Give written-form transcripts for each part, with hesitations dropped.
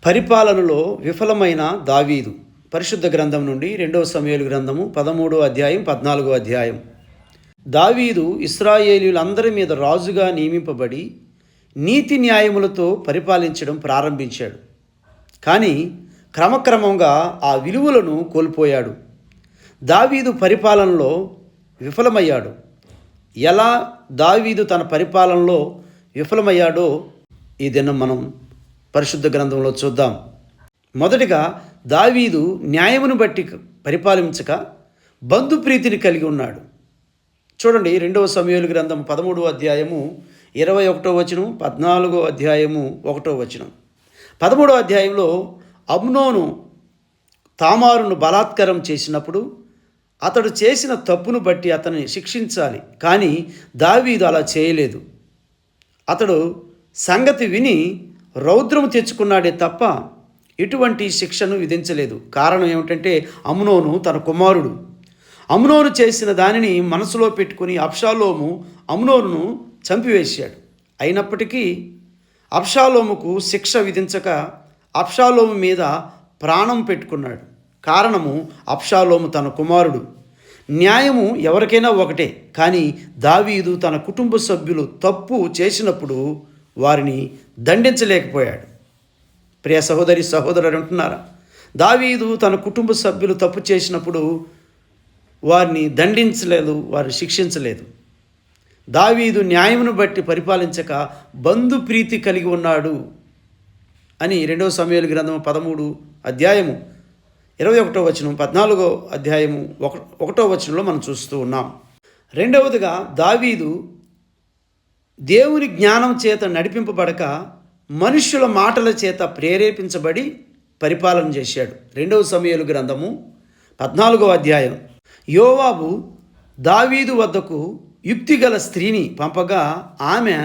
పరిపాలనలో విఫలమైన దావీదు. పరిశుద్ధ గ్రంథం నుండి 2 సమూయేలు గ్రంథము 13వ అధ్యాయం 14వ అధ్యాయం. దావీదు ఇశ్రాయేలీయులందరి మీద రాజుగా నియమింపబడి నీతి న్యాయములతో పరిపాలించడం ప్రారంభించాడు. కానీ క్రమక్రమంగా ఆ విలువలను కోల్పోయాడు. దావీదు పరిపాలనలో విఫలమయ్యాడు. ఎలా దావీదు తన పరిపాలనలో విఫలమయ్యాడో ఈ దినం మనం పరిశుద్ధ గ్రంథంలో చూద్దాం. మొదటిగా దావీదు న్యాయమును బట్టి పరిపాలించక బంధుప్రీతిని కలిగి ఉన్నాడు. చూడండి, 2 సమూయేలు గ్రంథం 13వ అధ్యాయము 21వ వచనం, 14వ అధ్యాయము 1వ వచనం. 13వ అధ్యాయంలో అమ్నోను తామారును బలాత్కారం చేసినప్పుడు అతడు చేసిన తప్పును బట్టి అతన్ని శిక్షించాలి. కానీ దావీదు అలా చేయలేదు. అతడు సంగతి విని రౌద్రము తెచ్చుకున్నాడే తప్ప ఎటువంటి శిక్షను విధించలేదు. కారణం ఏమిటంటే అమ్నోను తన కుమారుడు. అమ్నోను చేసిన దానిని మనసులో పెట్టుకుని అబ్షాలోము అమ్నోనును చంపివేశాడు. అయినప్పటికీ అబ్షాలోముకు శిక్ష విధించక అబ్షాలోము మీద ప్రాణం పెట్టుకున్నాడు. కారణము అబ్షాలోము తన కుమారుడు. న్యాయము ఎవరికైనా ఒకటే, కానీ దావీదు తన కుటుంబ సభ్యులు తప్పు చేసినప్పుడు వారిని దండించలేకపోయాడు. ప్రియ సహోదరి సహోదరుడు అంటున్నారా, దావీదు తన కుటుంబ సభ్యులు తప్పు చేసినప్పుడు వారిని దండించలేదు, వారిని శిక్షించలేదు. దావీదు న్యాయమును బట్టి పరిపాలించక బంధు ప్రీతి కలిగి ఉన్నాడు అని 2 సమూయేలు గ్రంథం 13 అధ్యాయము 21వ వచనం, 14వ అధ్యాయము 1వ వచనంలో మనం చూస్తూ ఉన్నాం. రెండవదిగా దావీదు దేవుని జ్ఞానం చేత నడిపింపబడక మనుష్యుల మాటల చేత ప్రేరేపించబడి పరిపాలన చేశాడు. 2 సమూయేలు గ్రంథము 14వ అధ్యాయం. యోవాబు దావీదు వద్దకు యుక్తిగల స్త్రీని పంపగా ఆమె,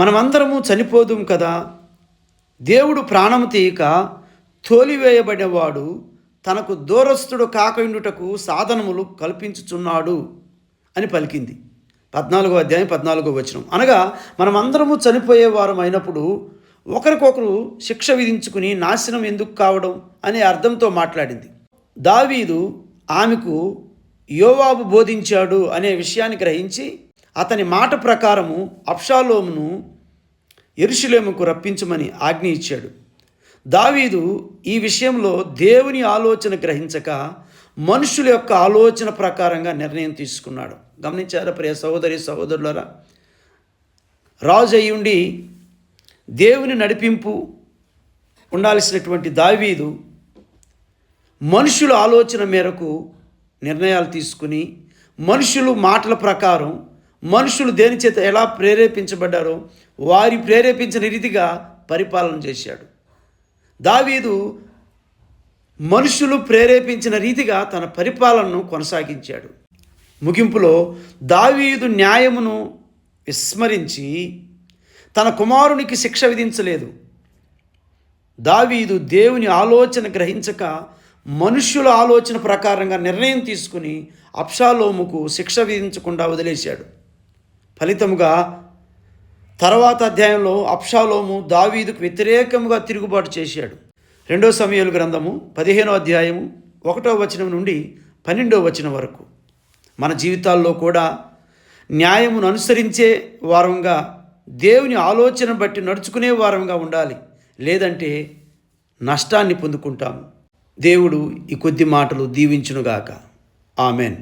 మనమందరము చనిపోదుం కదా, దేవుడు ప్రాణము తీయక తోలివేయబడేవాడు తనకు దూరస్థుడు కాకుండుటకు సాధనములు కల్పించుచున్నాడు అని పలికింది. 14వ అధ్యాయం 14వ వచనం. అనగా మనమందరము చనిపోయేవారం అయినప్పుడు ఒకరికొకరు శిక్ష విధించుకుని నాశనం ఎందుకు కావడం అనే అర్థంతో మాట్లాడింది. దావీదు ఆమెకు యోవాబు బోధించాడు అనే విషయాన్ని గ్రహించి అతని మాట ప్రకారము అబ్షాలోమును యెరూషలేముకు రప్పించమని ఆజ్ఞ ఇచ్చాడు. దావీదు ఈ విషయంలో దేవుని ఆలోచన గ్రహించక మనుషుల యొక్క ఆలోచన ప్రకారంగా నిర్ణయం తీసుకున్నాడు. గమనించారా ప్రియ సహోదరి సహోదరులారా, రాజు అయ్యుండి దేవుని నడిపింపు ఉండాల్సినటువంటి దావీదు మనుషుల ఆలోచన మేరకు నిర్ణయాలు తీసుకుని మనుషులు మాటల ప్రకారం మనుషులు దేని చేత ఎలా ప్రేరేపించబడ్డారో వారి ప్రేరేపించిన రీతిగా పరిపాలన చేశాడు. దావీదు మనుషులు ప్రేరేపించిన రీతిగా తన పరిపాలనను కొనసాగించాడు. ముగింపులో దావీదు న్యాయమును విస్మరించి తన కుమారునికి శిక్ష విధించలేదు. దావీదు దేవుని ఆలోచన గ్రహించక మనుష్యుల ఆలోచన ప్రకారంగా నిర్ణయం తీసుకుని అబ్షాలోముకు శిక్ష విధించకుండా వదిలేశాడు. ఫలితముగా తర్వాత అధ్యాయంలో అబ్షాలోము దావీదుకు వ్యతిరేకముగా తిరుగుబాటు చేశాడు. 2 సమూయేలు గ్రంథము 15వ అధ్యాయము 1వ వచనం నుండి 12వ వచనం వరకు. మన జీవితాల్లో కూడా న్యాయమును అనుసరించే వారంగా దేవుని ఆలోచన బట్టి నడుచుకునే వారంగా ఉండాలి. లేదంటే నష్టాన్ని పొందుకుంటాము. దేవుడు ఈ కొద్ది మాటలు దీవించునుగాక. ఆమెన్.